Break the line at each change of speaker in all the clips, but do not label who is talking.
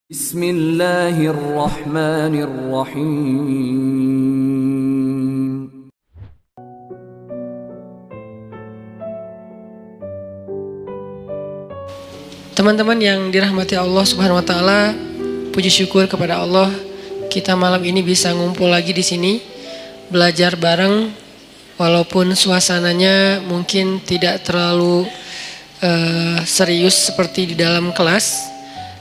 Bismillahirrahmanirrahim.
Teman-teman yang dirahmati Allah Subhanahu wa taala, puji syukur kepada Allah kita malam ini bisa ngumpul lagi di sini belajar bareng walaupun suasananya mungkin tidak terlalu serius seperti di dalam kelas.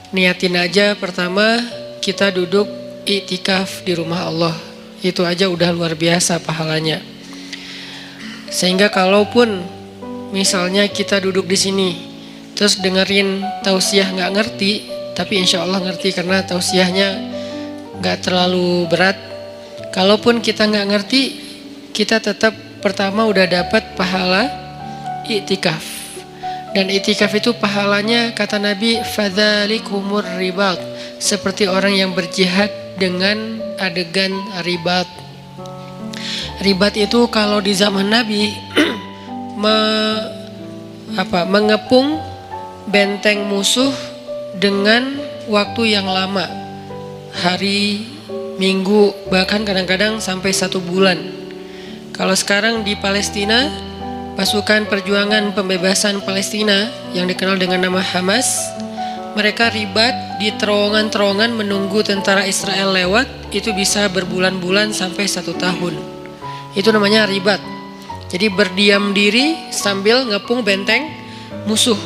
Niatin aja pertama kita duduk iktikaf di rumah Allah. Itu aja udah luar biasa pahalanya. Sehingga kalaupun misalnya kita duduk di sini terus dengerin tausiah nggak ngerti, tapi insya Allah ngerti karena tausiahnya nggak terlalu berat. Kalaupun kita nggak ngerti, kita tetap pertama udah dapat pahala iktikaf. Dan iktikaf itu pahalanya kata Nabi fadzalikumur ribat, seperti orang yang berjihad dengan adegan ribat. Ribat itu kalau di zaman Nabi mengepung benteng musuh dengan waktu yang lama, hari, minggu, bahkan kadang-kadang sampai 1 bulan. Kalau sekarang di Palestina, pasukan perjuangan pembebasan Palestina yang dikenal dengan nama Hamas, mereka ribat di terowongan-terowongan menunggu tentara Israel lewat, itu bisa berbulan-bulan sampai 1 tahun. Itu namanya ribat. Jadi berdiam diri sambil ngepung benteng musuh.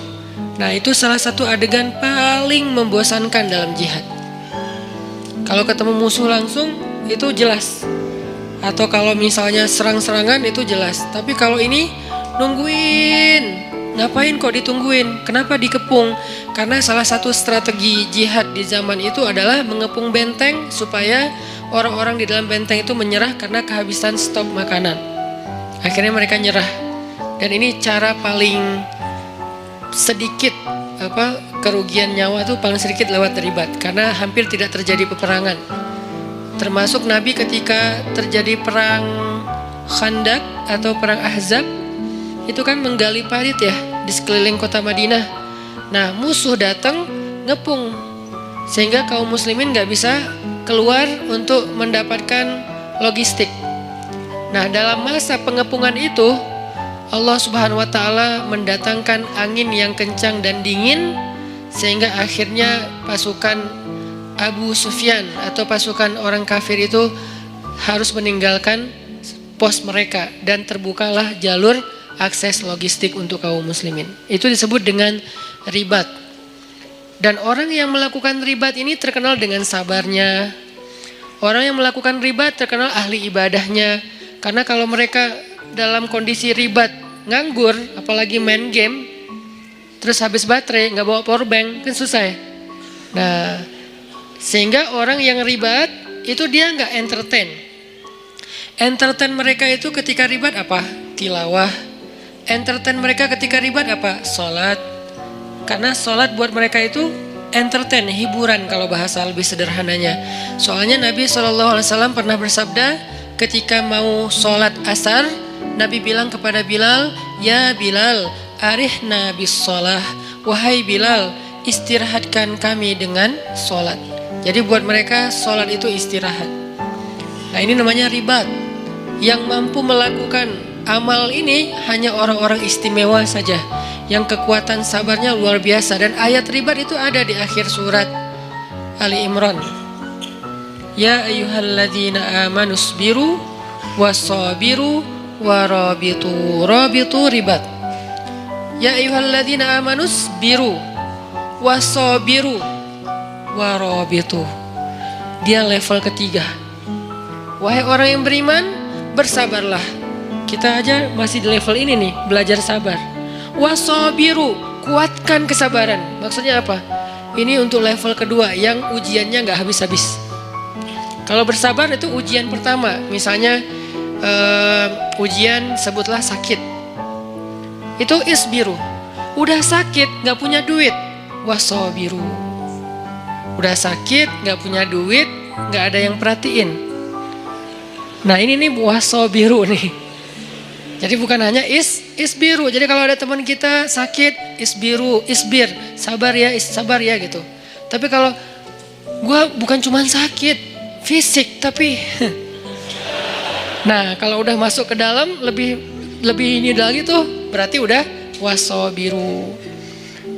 Nah, itu salah satu adegan paling membosankan dalam jihad. Kalau ketemu musuh langsung itu jelas. Atau kalau misalnya serang-serangan itu jelas. Tapi kalau ini nungguin, ngapain kok ditungguin? Kenapa dikepung? Karena salah satu strategi jihad di zaman itu adalah mengepung benteng supaya orang-orang di dalam benteng itu menyerah karena kehabisan stok makanan. Akhirnya mereka nyerah. Dan ini cara paling sedikit kerugian nyawa itu paling sedikit lewat ribat, karena hampir tidak terjadi peperangan. Termasuk Nabi ketika terjadi perang Khandak atau perang Ahzab, itu kan menggali parit ya di sekeliling kota Madinah. Nah, musuh datang ngepung sehingga kaum muslimin gak bisa keluar untuk mendapatkan logistik. Nah, dalam masa pengepungan itu Allah Subhanahu wa taala mendatangkan angin yang kencang dan dingin sehingga akhirnya pasukan Abu Sufyan atau pasukan orang kafir itu harus meninggalkan pos mereka dan terbukalah jalur akses logistik untuk kaum muslimin. Itu disebut dengan ribat. Dan orang yang melakukan ribat ini terkenal dengan sabarnya. Orang yang melakukan ribat terkenal ahli ibadahnya. Karena kalau mereka dalam kondisi ribat nganggur, apalagi main game, terus habis baterai nggak bawa power bank, kan susah ya. Nah, sehingga orang yang ribat itu dia nggak entertain. Entertain mereka itu ketika ribat apa? Tilawah. Entertain mereka ketika ribat apa? Sholat. Karena sholat buat mereka itu entertain, hiburan kalau bahasa lebih sederhananya. Soalnya Nabi SAW pernah bersabda ketika mau sholat asar, Nabi bilang kepada Bilal, "Ya Bilal, arihna bis sholah." Wahai Bilal, istirahatkan kami dengan sholat. Jadi buat mereka sholat itu istirahat. Nah, ini namanya ribat. Yang mampu melakukan amal ini hanya orang-orang istimewa saja, yang kekuatan sabarnya luar biasa. Dan ayat ribat itu ada di akhir surat Ali Imran. Ya ayyuhalladzina amanu sabiru wasabiru warabitu. Rabitu ribat. Ya ayyuhalladzina amanu sabiru wasabiru warabitu. Dia level ketiga. Wahai orang yang beriman, bersabarlah. Kita aja masih di level ini nih, belajar sabar. Wasabiru, kuatkan kesabaran. Maksudnya apa? Ini untuk level kedua yang ujiannya gak habis-habis. Kalau bersabar itu ujian pertama. Misalnya ujian sebutlah sakit. Itu isbiru. Udah sakit, gak punya duit. Wasabiru. Udah sakit, gak punya duit, gak ada yang perhatiin. Nah, ini nih wasabiru nih. Jadi bukan hanya isbiru. Jadi kalau ada teman kita sakit, isbir, sabar ya gitu. Tapi kalau Gua bukan cuma sakit fisik tapi nah kalau udah masuk ke dalam lebih ini lagi tuh berarti udah wasobiru.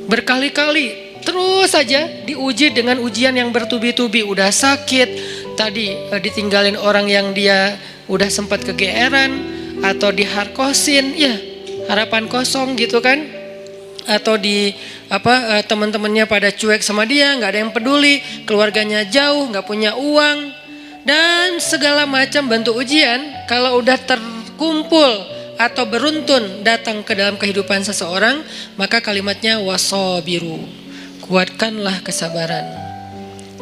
Berkali-kali terus saja diuji dengan ujian yang bertubi-tubi. Udah sakit tadi, ditinggalin orang yang dia udah sempat kegeeran, atau diharkosin, ya harapan kosong gitu kan, atau teman-temannya pada cuek sama dia, nggak ada yang peduli, keluarganya jauh, nggak punya uang, dan segala macam bentuk ujian. Kalau udah terkumpul atau beruntun datang ke dalam kehidupan seseorang, maka kalimatnya wasobiru, kuatkanlah kesabaran.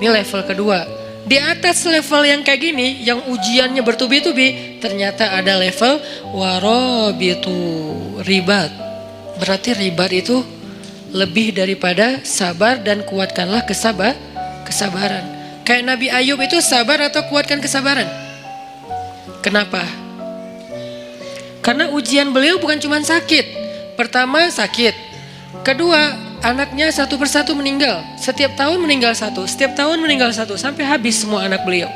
Ini level kedua. Di atas level yang kayak gini, yang ujiannya bertubi-tubi, ternyata ada level warobitu, ribat. Berarti ribat itu lebih daripada sabar, dan kuatkanlah kesabaran. Kayak Nabi Ayub itu sabar atau kuatkan kesabaran? Kenapa? Karena ujian beliau bukan cuma sakit. Pertama sakit. Kedua, anaknya satu persatu meninggal. Setiap tahun meninggal satu, setiap tahun meninggal satu, sampai habis semua anak beliau.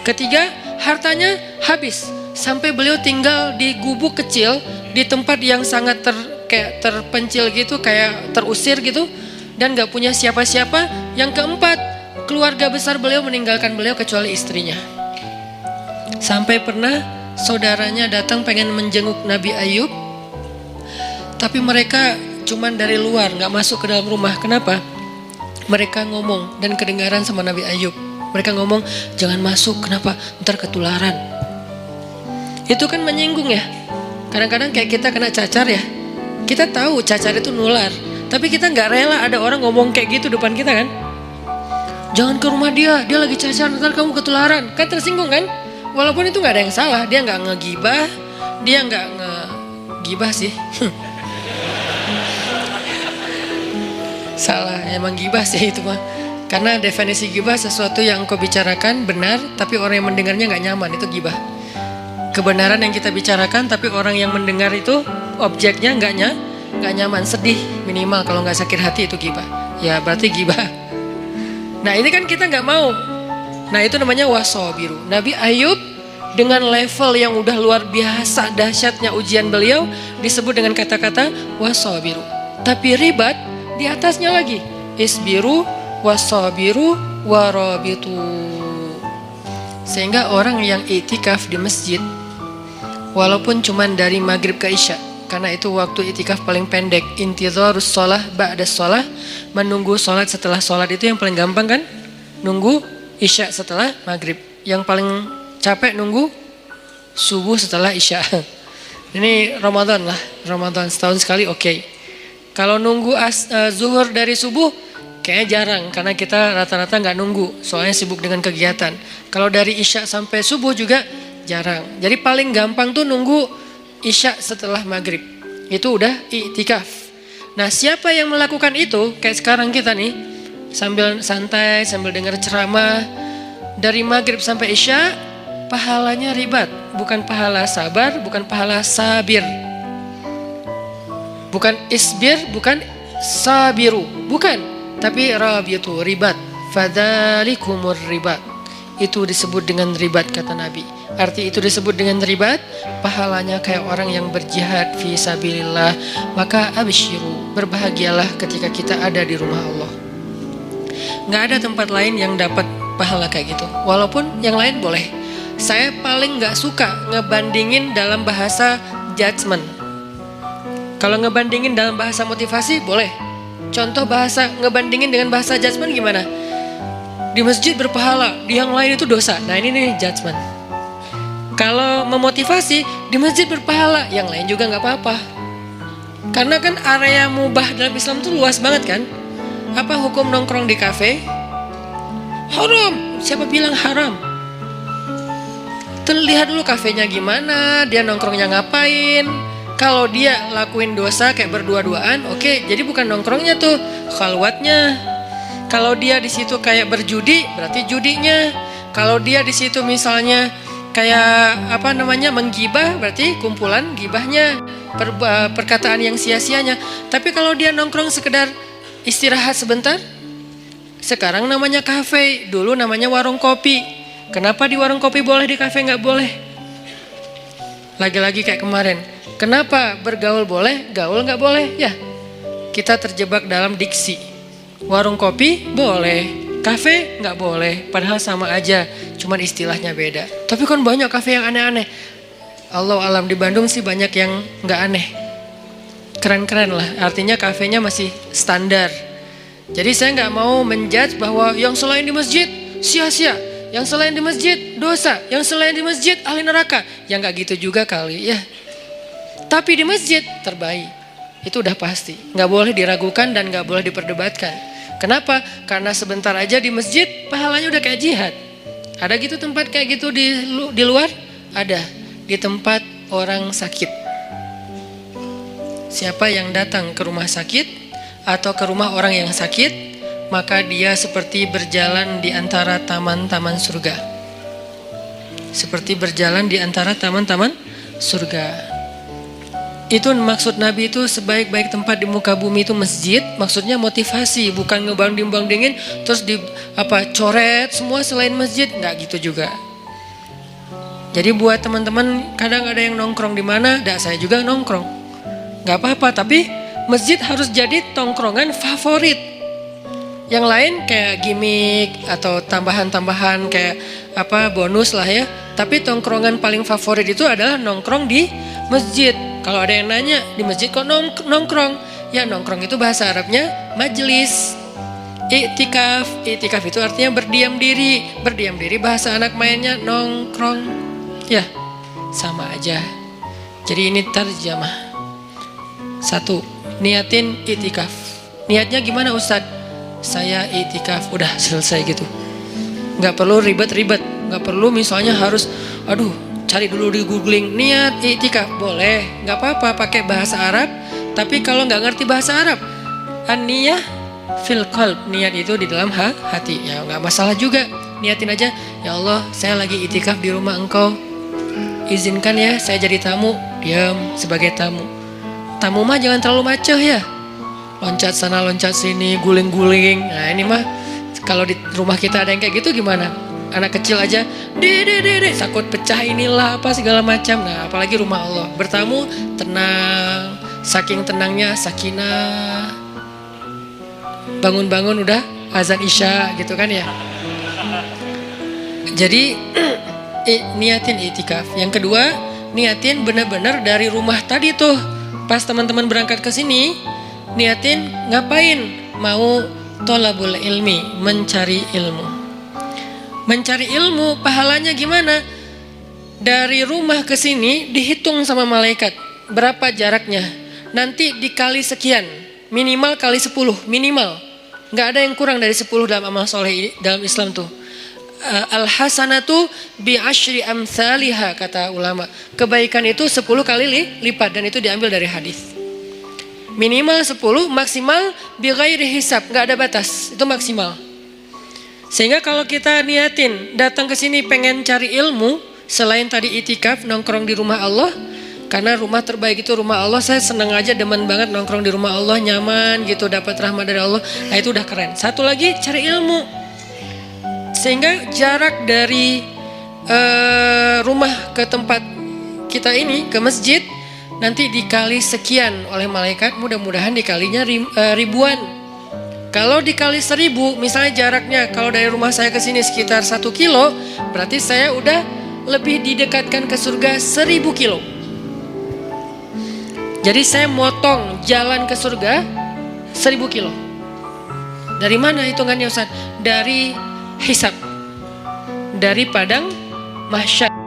Ketiga, hartanya habis, sampai beliau tinggal di gubuk kecil, di tempat yang sangat kayak terpencil gitu, kayak terusir gitu, dan gak punya siapa-siapa. Yang keempat, keluarga besar beliau meninggalkan beliau kecuali istrinya. Sampai pernah saudaranya datang pengen menjenguk Nabi Ayub, tapi mereka cuman dari luar, gak masuk ke dalam rumah. Kenapa? Mereka ngomong dan kedengaran sama Nabi Ayub. Mereka ngomong, jangan masuk, kenapa? Ntar ketularan. Itu kan menyinggung ya. Kadang-kadang kayak kita kena cacar ya, kita tahu cacar itu nular, tapi kita gak rela ada orang ngomong kayak gitu depan kita kan. Jangan ke rumah dia lagi cacar, ntar kamu ketularan. Kan tersinggung kan? Walaupun itu gak ada yang salah, dia gak ngegibah, dia gak ngegibah sih. Salah, emang gibah sih itu mah. Karena definisi gibah sesuatu yang kau bicarakan benar, tapi orang yang mendengarnya gak nyaman, itu gibah. Kebenaran yang kita bicarakan, tapi orang yang mendengar itu objeknya gak nyaman, sedih minimal, kalau gak sakit hati itu gibah. Ya berarti gibah. Nah ini kan kita gak mau. Nah itu namanya wasobiru. Nabi Ayub dengan level yang udah luar biasa dahsyatnya ujian beliau disebut dengan kata-kata wasobiru. Tapi ribat di atasnya lagi, isbiru, wasobiru, warobitu. Sehingga orang yang itikaf di masjid, walaupun cuman dari maghrib ke isya, karena itu waktu itikaf paling pendek, intidharus sholah ba'da sholah, menunggu sholat setelah sholat itu yang paling gampang kan? Nunggu isya setelah maghrib. Yang paling capek nunggu subuh setelah isya. Ini Ramadan lah, Ramadan setahun sekali oke. Kalau nunggu zuhur dari subuh kayaknya jarang, karena kita rata-rata gak nunggu, soalnya sibuk dengan kegiatan. Kalau dari isya sampai subuh juga jarang. Jadi paling gampang tuh nunggu isya setelah maghrib. Itu udah i'tikaf. Nah siapa yang melakukan itu, kayak sekarang kita nih, sambil santai, sambil dengar ceramah dari maghrib sampai isya, pahalanya ribat. Bukan pahala sabar, bukan pahala sabir, bukan isbir, bukan sabiru, bukan, tapi rabitu, ribat. Fadzalikumur ribat. Itu disebut dengan ribat kata Nabi. Arti itu disebut dengan ribat, pahalanya kayak orang yang berjihad fi sabilillah. Maka absyiru, berbahagialah ketika kita ada di rumah Allah. Gak ada tempat lain yang dapat pahala kayak gitu. Walaupun yang lain boleh. Saya paling gak suka ngebandingin dalam bahasa judgment. Kalau ngebandingin dalam bahasa motivasi boleh. Contoh bahasa ngebandingin dengan bahasa judgment gimana? Di masjid berpahala, di yang lain itu dosa. Nah ini nih judgment. Kalau memotivasi, di masjid berpahala, yang lain juga gak apa-apa. Karena kan area mubah dalam Islam itu luas banget kan. Apa hukum nongkrong di kafe? Haram. Siapa bilang haram? Lihat dulu kafenya gimana, dia nongkrongnya ngapain. Kalau dia lakuin dosa kayak berdua-duaan, oke, jadi bukan nongkrongnya tuh, khalwatnya. Kalau dia di situ kayak berjudi, berarti judinya. Kalau dia di situ misalnya kayak menggibah, berarti kumpulan gibahnya, perkataan yang sia-sianya. Tapi kalau dia nongkrong sekedar istirahat sebentar, Sekarang namanya kafe, dulu namanya warung kopi. Kenapa di warung kopi boleh, di kafe nggak boleh? Lagi-lagi kayak kemarin, kenapa bergaul boleh, gaul nggak boleh? Ya, kita terjebak dalam diksi. Warung kopi boleh, kafe nggak boleh, padahal sama aja, cuman istilahnya beda. Tapi kan banyak kafe yang aneh-aneh. Allah alam, di Bandung sih banyak yang nggak aneh, keren-keren lah. Artinya kafenya masih standar. Jadi saya nggak mau menjudge bahwa yang selain di masjid sia-sia, yang selain di masjid dosa, yang selain di masjid ahli neraka. Ya nggak gitu juga kali ya. Tapi di masjid terbaik, itu udah pasti. Nggak boleh diragukan dan nggak boleh diperdebatkan. Kenapa? Karena sebentar aja di masjid pahalanya udah kayak jihad. Ada gitu tempat kayak gitu di luar? Ada. Di tempat orang sakit. Siapa yang datang ke rumah sakit atau ke rumah orang yang sakit, maka dia seperti berjalan di antara taman-taman surga. Seperti berjalan di antara taman-taman surga. Itu maksud Nabi itu sebaik-baik tempat di muka bumi itu masjid. Maksudnya motivasi, bukan ngebanding-bandingin terus coret semua selain masjid, nggak gitu juga. Jadi buat teman-teman kadang ada yang nongkrong di mana, saya juga nongkrong, nggak apa-apa. Tapi masjid harus jadi tongkrongan favorit. Yang lain kayak gimmick atau tambahan-tambahan kayak bonus lah ya. Tapi tongkrongan paling favorit itu adalah nongkrong di masjid. Kalau ada yang nanya, di masjid kok nongkrong? Ya, nongkrong itu bahasa Arabnya majlis. I'tikaf, i'tikaf itu artinya berdiam diri. Berdiam diri bahasa anak mainnya nongkrong. Ya, sama aja. Jadi ini terjemah. 1, niatin i'tikaf. Niatnya gimana Ustadz? Saya i'tikaf, udah selesai gitu. Gak perlu ribet-ribet. Gak perlu misalnya harus, cari dulu di googling, niat i'tikaf, boleh, nggak apa-apa pakai bahasa Arab. Tapi kalau nggak ngerti bahasa Arab, an-niyah fil qalb, niat itu di dalam hati, ya nggak masalah juga. Niatin aja, ya Allah saya lagi i'tikaf di rumah Engkau, izinkan ya saya jadi tamu. Diam sebagai tamu. Tamu mah jangan terlalu maceh ya, loncat sana loncat sini, guling-guling. Nah ini mah kalau di rumah kita ada yang kayak gitu gimana? Anak kecil aja, dede, takut pecah inilah apa segala macam. Nah apalagi rumah Allah, bertamu tenang, saking tenangnya sakinah. Bangun-bangun udah azan isya gitu kan ya. Jadi niatin i'tikaf. Yang kedua, niatin benar-benar dari rumah tadi tuh. Pas teman-teman berangkat ke sini, niatin ngapain? Mau tholabul ilmi, mencari ilmu. Mencari ilmu pahalanya gimana? Dari rumah ke sini dihitung sama malaikat berapa jaraknya. Nanti dikali sekian, minimal kali 10, minimal. Nggak ada yang kurang dari 10 dalam amal soleh dalam Islam tuh. Al-hasanatu bi asyri amsalihha, kata ulama. Kebaikan itu 10 kali lipat, dan itu diambil dari hadis. Minimal 10, maksimal bi ghairi hisab, nggak ada batas, itu maksimal. Sehingga kalau kita niatin datang ke sini pengen cari ilmu, selain tadi i'tikaf nongkrong di rumah Allah, karena rumah terbaik itu rumah Allah. Saya senang aja, demen banget nongkrong di rumah Allah, nyaman gitu, dapat rahmat dari Allah. Nah itu udah keren. Satu lagi, cari ilmu. Sehingga jarak dari rumah ke tempat kita ini, ke masjid, nanti dikali sekian oleh malaikat, mudah-mudahan dikalinya ribuan. Kalau dikali 1000, misalnya jaraknya kalau dari rumah saya ke sini sekitar 1 kilo, berarti saya udah lebih didekatkan ke surga 1000 kilo. Jadi saya motong jalan ke surga 1000 kilo. Dari mana hitungannya Ustaz? Dari hisab, dari padang mahsyar.